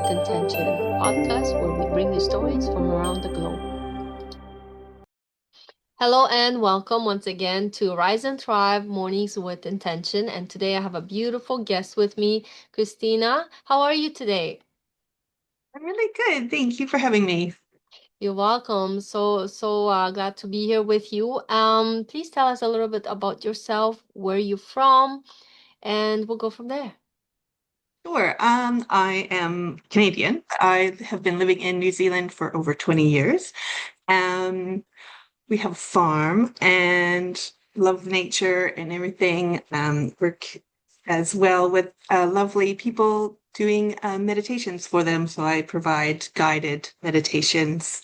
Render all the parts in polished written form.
with Intention, podcast where we bring you stories from around the globe. Hello and welcome once again to Rise and Thrive Mornings with Intention. And today I have a beautiful guest with me, Kristina. How are you today? I'm really good. Thank you for having me. You're welcome. So glad to be here with you. Please tell us a little bit about yourself, where you're from, and we'll go from there. Sure. I am Canadian. I have been living in New Zealand for over 20 years. Um, we have a farm and love nature and everything. Work as well with lovely people doing meditations for them. So I provide guided meditations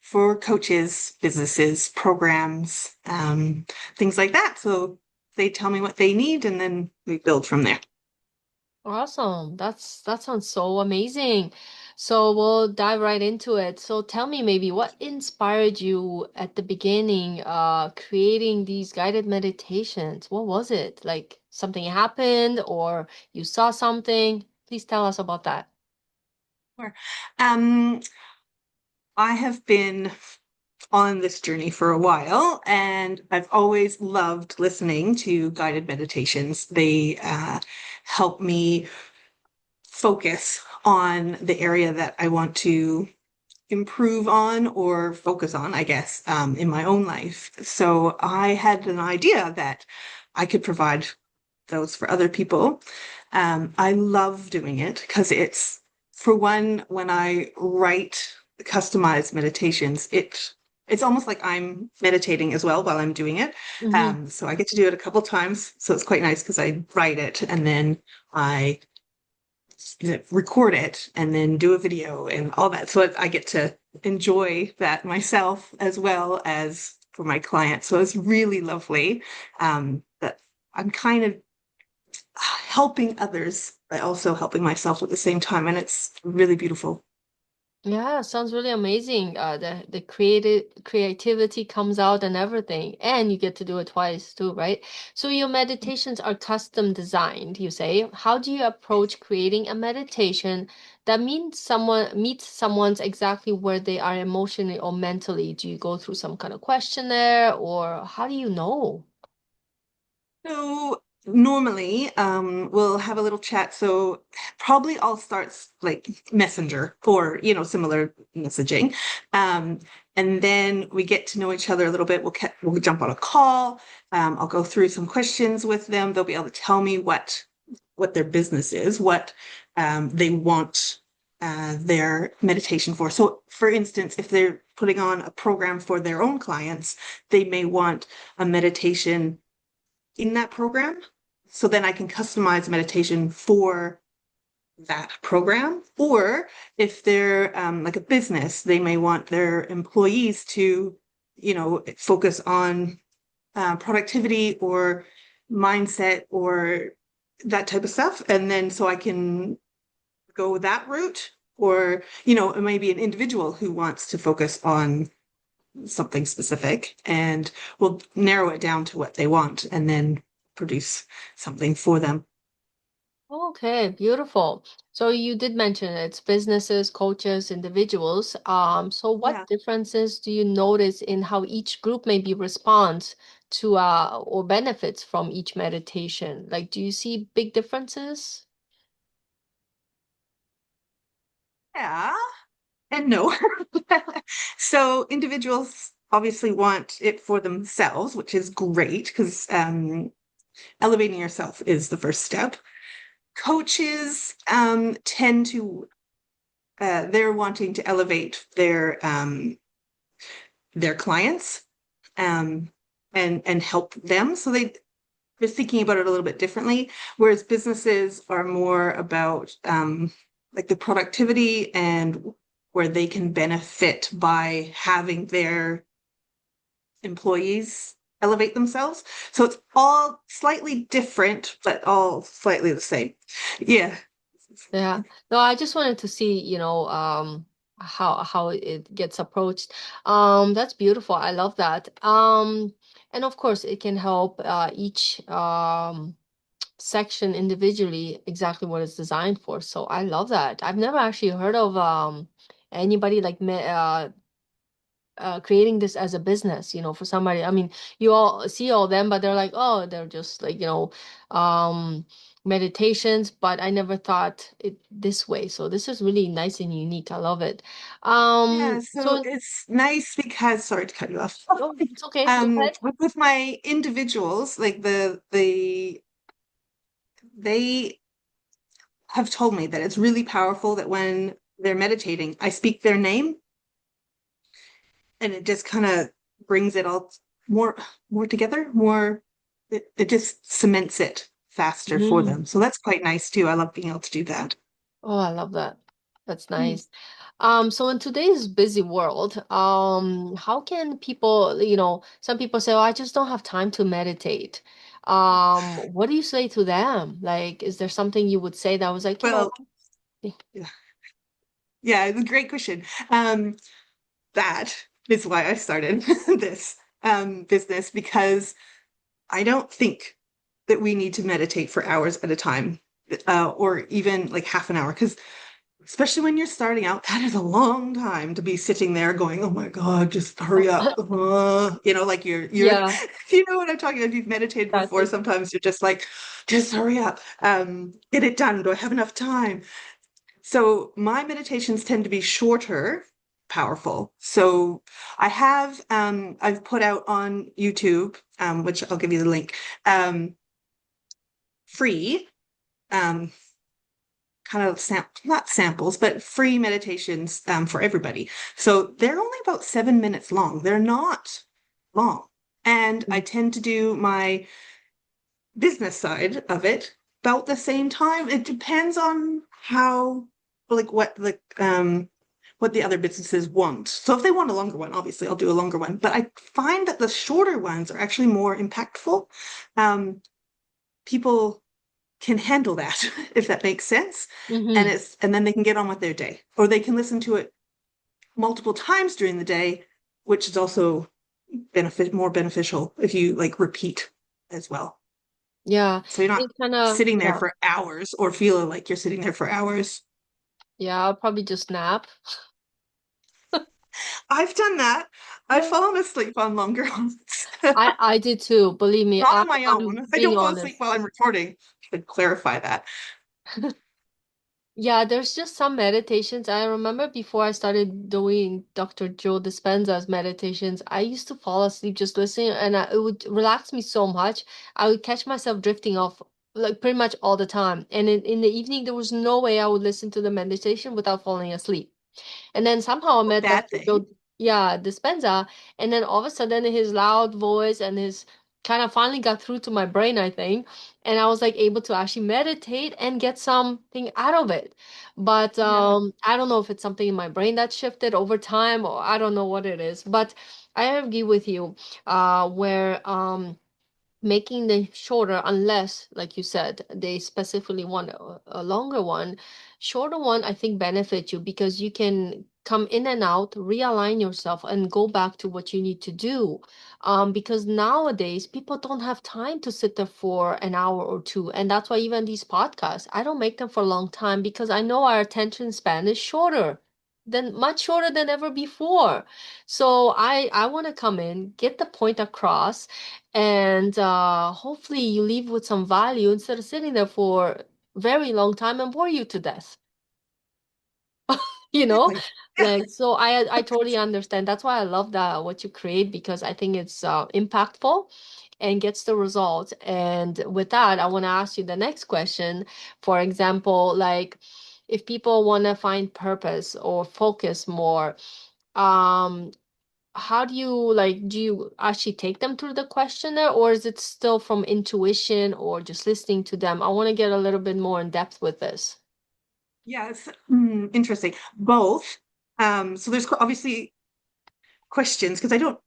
for coaches, businesses, programs, things like that. So they tell me what they need and then we build from there. Awesome. That sounds so amazing. So we'll dive right into it. So tell me maybe what inspired you at the beginning, creating these guided meditations? What was it? Like something happened or you saw something? Please tell us about that. Sure. Um, I have been on this journey for a while, and I've always loved listening to guided meditations. They help me focus on the area that I want to improve on or focus on, I guess, in my own life. So I had an idea that I could provide those for other people. I love doing it because for one, when I write customized meditations, it's almost like I'm meditating as well while I'm doing it. Mm-hmm. So I get to do it a couple times. So it's quite nice because I write it and then I record it and then do a video and all that. So I get to enjoy that myself as well as for my clients. So it's really lovely that I'm kind of helping others, but also helping myself at the same time. And it's really beautiful. Yeah, sounds really amazing. The creative creativity comes out and everything, and you get to do it twice too, right? So your meditations are custom designed, you say. How do you approach creating a meditation that means someone meets someone's exactly where they are emotionally or mentally? Do you go through some kind of questionnaire, or how do you know? So normally we'll have a little chat. So probably I'll start like Messenger or similar messaging. Um, and then we get to know each other a little bit. We'll jump on a call. I'll go through some questions with them. They'll be able to tell me what their business is, what they want their meditation for. So for instance, if they're putting on a program for their own clients, they may want a meditation in that program. So then I can customize meditation for that program. Or if they're like a business, they may want their employees to, focus on productivity or mindset or that type of stuff. And then so I can go that route. Or, it may be an individual who wants to focus on something specific and we'll narrow it down to what they want and then produce something for them. Okay, beautiful. So you did mention it's businesses, coaches, individuals. So what Yeah. differences do you notice in how each group maybe responds to or benefits from each meditation? Like, do you see big differences? Yeah. And no. So individuals obviously want it for themselves, which is great because elevating yourself is the first step. Coaches tend to they're wanting to elevate their clients um, and help them. So they're thinking about it a little bit differently, whereas businesses are more about like the productivity and where they can benefit by having their employees elevate themselves. So it's all slightly different, but all slightly the same. Yeah. Yeah. No, I just wanted to see, how it gets approached. That's beautiful. I love that. And of course, it can help each section individually exactly what it's designed for. So I love that. I've never actually heard of anybody like creating this as a business, for somebody. I mean, you all see all them, but they're like, oh, they're just like, um, meditations, but I never thought it this way. So this is really nice and unique. I love it. Yeah, so So it's nice because, sorry to cut you off. oh, it's okay. Go ahead. With my individuals, like they have told me that it's really powerful that when they're meditating, I speak their name and it just kind of brings it all more more together, more it just cements it faster for Mhm. them. So that's quite nice too. I love being able to do that. Oh, I love that. That's Mm. nice. So in today's busy world, how can people, some people say, oh, I just don't have time to meditate. What do you say to them? Like, is there something you would say that was like, Well, yeah, yeah, it's a great question. That is why I started this business because I don't think that we need to meditate for hours at a time, or even like half an hour, because especially when you're starting out, that is a long time to be sitting there going, "Oh my God, just hurry up!" Like you're, Yeah, you know what I'm talking about. If you've meditated before, exactly. sometimes you're just like, "Just hurry up, get it done. Do I have enough time?" So my meditations tend to be shorter, powerful. So I've put out on YouTube, which I'll give you the link, free, um, kind of not samples, but free meditations for everybody. So they're only about 7 minutes long. They're not long. And I tend to do my business side of it about the same time. It depends on how, like, what the other businesses want. So if they want a longer one, obviously I'll do a longer one. But I find that the shorter ones are actually more impactful. Um, People can handle that, if that makes sense. Mm-hmm. And then they can get on with their day. Or they can listen to it multiple times during the day, which is also more beneficial if you like repeat as well. Yeah, So you're not it kind of, sitting there yeah, for hours or feeling like you're sitting there for hours. yeah, I'll probably just nap. I've done that. I've Yeah. fallen asleep on longer ones. I did too, believe me. Not on my own. I'm I being don't fall asleep honest. while I'm recording. I should clarify that. Yeah, there's just some meditations. I remember before I started doing Dr. Joe Dispenza's meditations, I used to fall asleep just listening, and it would relax me so much. I would catch myself drifting off like pretty much all the time. And in the evening, there was no way I would listen to the meditation without falling asleep. And then somehow I A met bad Dr. thing. Joe, yeah, Dispenza, and then all of a sudden his loud voice and his kind of finally got through to my brain, I think, and I was like able to actually meditate and get something out of it. But Yeah. I don't know if it's something in my brain that shifted over time, or I don't know what it is. But I agree with you, where making them shorter unless, like you said, they specifically want a longer one. Shorter one, I think, benefit you because you can come in and out, realign yourself, and go back to what you need to do. Because nowadays people don't have time to sit there for an hour or two, and that's why even these podcasts, I don't make them for a long time because I know our attention span is shorter than much shorter than ever before. So I want to come in, get the point across, and hopefully you leave with some value instead of sitting there for very long time and bore you to death. you know Exactly. Yeah. like so I totally understand. That's why I love that what you create, because I think it's impactful and gets the results. And with that, I want to ask you the next question. For example, like if people want to find purpose or focus more, um how do you, like, do you actually take them through the questionnaire, or is it still from intuition or just listening to them? I want to get a little bit more in depth with this. Yes. Interesting. Both. So there's obviously questions because I don't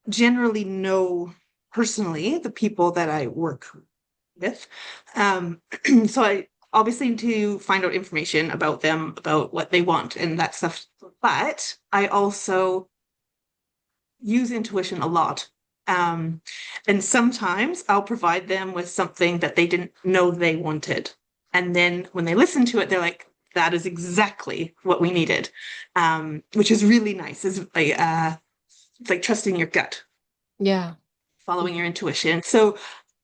generally know personally the people that I work with. Um, so I obviously need to find out information about them, about what they want and that stuff. But I also use intuition a lot. Um, and sometimes I'll provide them with something that they didn't know they wanted. And then when they listen to it, they're like, that is exactly what we needed, which is really nice. It's like trusting your gut, Yeah. following your intuition. So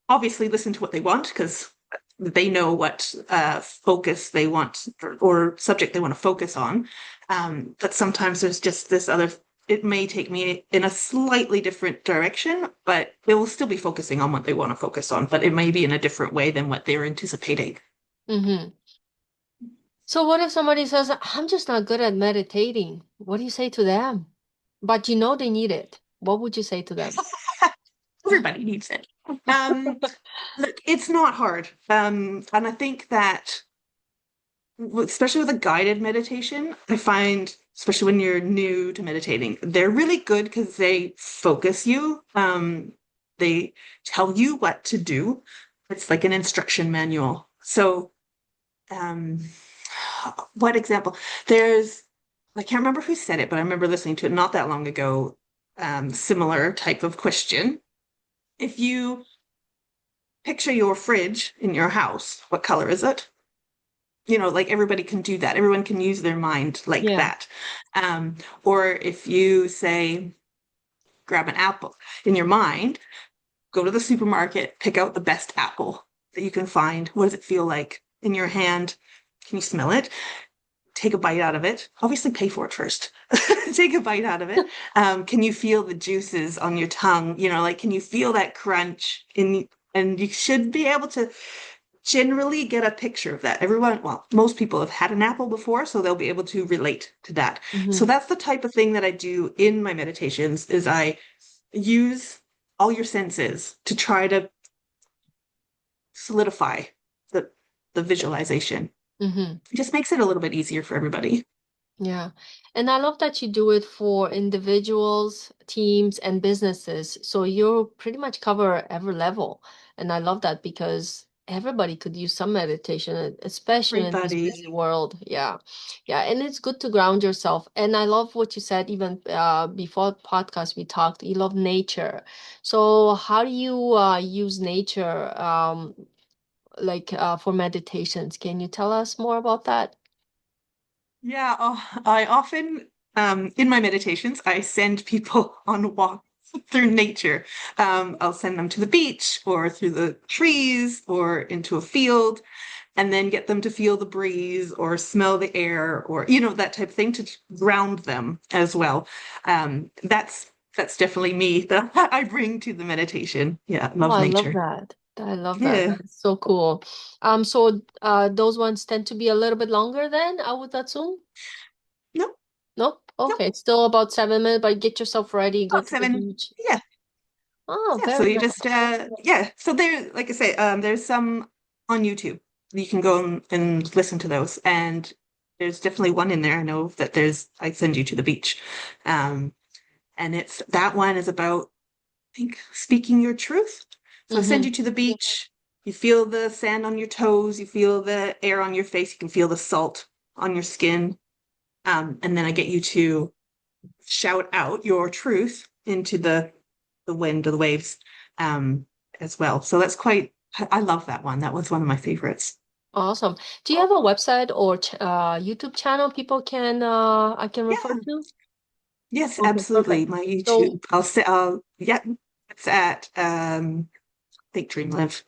obviously listen to what they want because they know what focus they want or subject they want to focus on. But sometimes there's just this other, it may take me in a slightly different direction, but they will still be focusing on what they want to focus on, but it may be in a different way than what they're anticipating. Mm-hmm. So what if somebody says, I'm just not good at meditating? What do you say to them? But you know they need it. What would you say to them? Everybody needs it. Um, Look, it's not hard. And I think that especially with a guided meditation, I find, especially when you're new to meditating, they're really good because they focus you. They tell you what to do. It's like an instruction manual. So, um, what example? There's, I can't remember who said it, but I remember listening to it not that long ago. Similar type of question. If you picture your fridge in your house, what color is it? Like everybody can do that. Everyone can use their mind like Yeah. that. Um, or if you say, grab an apple in your mind, go to the supermarket, pick out the best apple that you can find. What does it feel like in your hand? Can you smell it? Take a bite out of it. Obviously, pay for it first. Take a bite out of it. Can you feel the juices on your tongue? Like, can you feel that crunch in? And you should be able to generally get a picture of that. Everyone, well, most people have had an apple before, so they'll be able to relate to that. So Mm-hmm. that's the type of thing that I do in my meditations is I use all your senses to try to solidify the the visualization. Mm-hmm. It just makes it a little bit easier for everybody. Yeah. And I love that you do it for individuals, teams, and businesses. So you pretty much cover every level. And I love that because everybody could use some meditation, especially in this Everybody. busy world. Yeah. Yeah. And it's good to ground yourself. And I love what you said, even before podcast we talked, you love nature. So how do you use nature like for meditations? Can you tell us more about that? Yeah, I often, in my meditations, I send people on walks through nature. I'll send them to the beach or through the trees or into a field, and then get them to feel the breeze or smell the air or, that type of thing to ground them as well. That's definitely me that I bring to the meditation. Yeah, Oh, love I love nature. that. I love that. Yeah. That's so cool. So those ones tend to be a little bit longer then, I would assume. Nope, Nope. nope. Okay, still about 7 minutes, but get yourself ready, go About to the seven. beach. Yeah. Oh, Yeah, so very you nice. just yeah. So there, like I say, there's some on YouTube. You can go and listen to those. And there's definitely one in there. I know that there's I send you to the beach. Um, and it's that one is about, I think, speaking your truth. So I send Mm-hmm. you to the beach, you feel the sand on your toes, you feel the air on your face, you can feel the salt on your skin. And then I get you to shout out your truth into the wind or the waves as well. So that's quite, I love that one. That was one of my favorites. Awesome. Do you have a website or ch YouTube channel people can I can refer Yeah, to? yes, Okay, absolutely. perfect. My So, YouTube, yeah, it's at Think Dream Live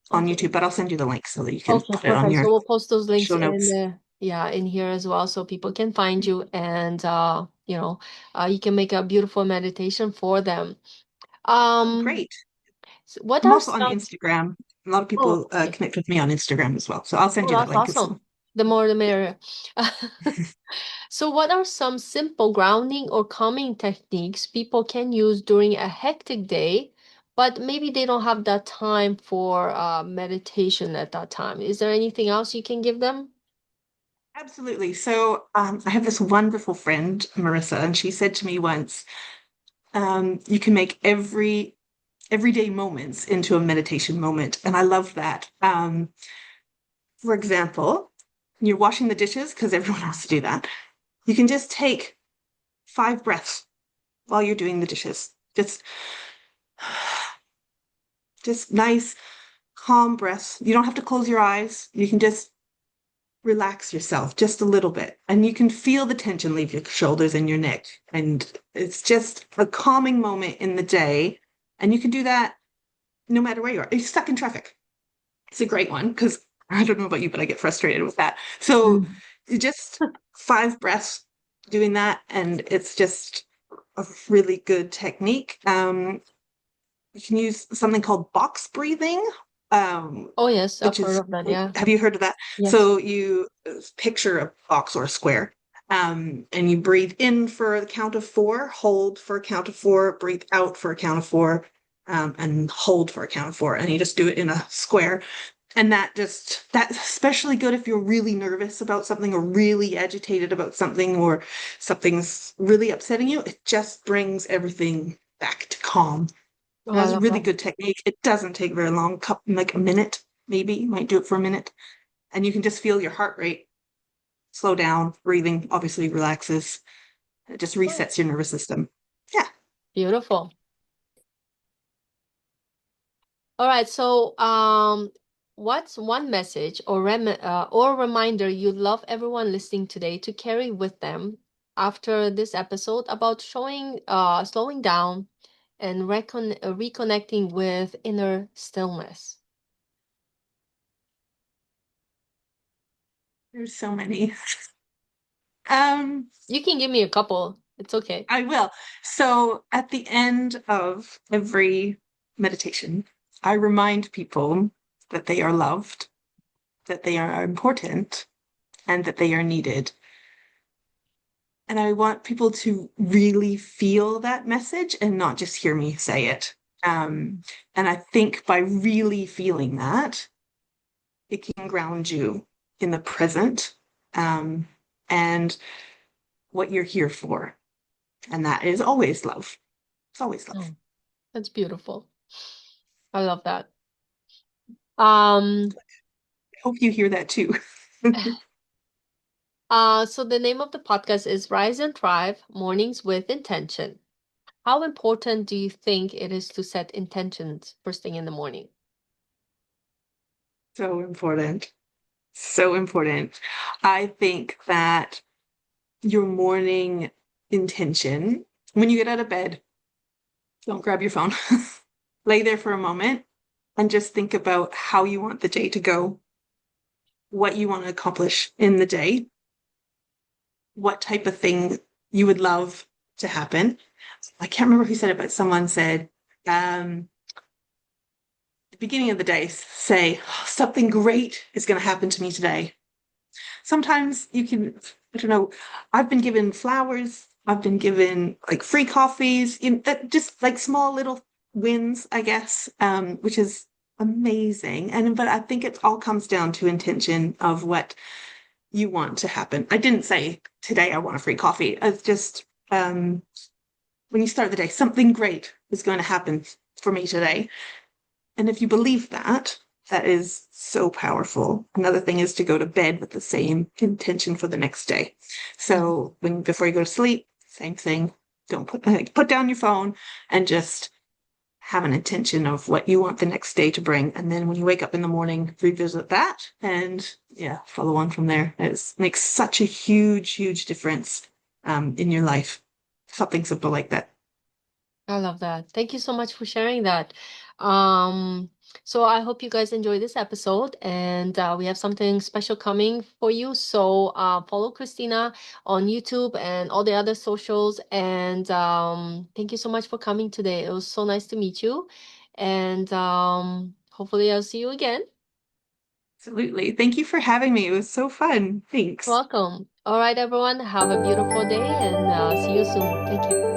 on okay. YouTube, but I'll send you the link so that you can Okay, put it on perfect. your So we'll post those links show in notes. yeah, in here as well so people can find you and you can make a beautiful meditation for them. Oh, Um, great. what I'm are also on some Instagram. A lot of Oh, people okay. connect with me on Instagram as well. So I'll send Oh, you that that's link as well. awesome. The more the Yeah. merrier. So what are some simple grounding or calming techniques people can use during a hectic day, but maybe they don't have that time for meditation at that time? Is there anything else you can give them? Absolutely. So I have this wonderful friend, Marissa, and she said to me once, you can make everyday moments into a meditation moment. And I love that. For example, you're washing the dishes because everyone has to do that. You can just take 5 breaths while you're doing the dishes. Just Just nice, calm breaths. You don't have to close your eyes. You can just relax yourself just a little bit. And you can feel the tension leave your shoulders and your neck. And it's just a calming moment in the day. And you can do that no matter where you are. If you're stuck in traffic, it's a great one because I don't know about you, but I get frustrated with that. So Mm. you just 5 breaths doing that, and it's just a really good technique. You can use something called box breathing, Oh, yes, I've which heard is, of that. Yeah. have you heard of that? Yes. So you picture a box or a square, and you breathe in for the count of four, hold for a count of four, breathe out for a count of four, and hold for a count of four. And you just do it in a square. And that's especially good if you're really nervous about something or really agitated about something or something's really upsetting you. It just brings everything back to calm. Oh, I That's a love really that. good technique. It doesn't take very long, like a minute, maybe. You might do it for a minute. And you can just feel your heart rate slow down. Breathing obviously relaxes. It just Oh, resets your nervous system. Yeah. beautiful. All right. So, what's one message or reminder you'd love everyone listening today to carry with them after this episode about slowing down and reconnecting with inner stillness? There's so many. Um, You can give me a couple. It's okay. I will. So at the end of every meditation, I remind people that they are loved, that they are important, and that they are needed. And I want people to really feel that message and not just hear me say it. And I think by really feeling that, it can ground you in the present, um, and what you're here for. And that is always love. It's always love. Oh, that's beautiful. I love that. Um, I hope you hear that too. so the name of the podcast is Rise and Thrive, Mornings with Intention. How important do you think it is to set intentions first thing in the morning? So important. So important. I think that your morning intention, when you get out of bed, don't grab your phone. Lay there for a moment and just think about how you want the day to go, what you want to accomplish in the day, what type of thing you would love to happen. I can't remember who said it, but someone said, the beginning of the day, say, "Oh, something great is going to happen to me today." Sometimes you can, I don't know, I've been given flowers, I've been given like free coffees, that just like small little wins, I guess, which is amazing. And but I think it all comes down to intention of what you want to happen. I didn't say today I want a free coffee. It's just when you start the day, something great is going to happen for me today. And if you believe that, that is so powerful. Another thing is to go to bed with the same intention for the next day. Mhm. So when before you go to sleep, same thing. Don't put down your phone and just have an intention of what you want the next day to bring. And then when you wake up in the morning, revisit that and yeah, follow on from there. It makes such a huge, huge difference in your life. Something simple like that. I love that. Thank you so much for sharing that. Um, so I hope you guys enjoy this episode, and we have something special coming for you. So follow Christina on YouTube and all the other socials. And thank you so much for coming today. It was so nice to meet you, and hopefully I'll see you again. Absolutely. Thank you for having me. It was so fun. Thanks. Welcome. All right, everyone. Have a beautiful day, and see you soon. Take care.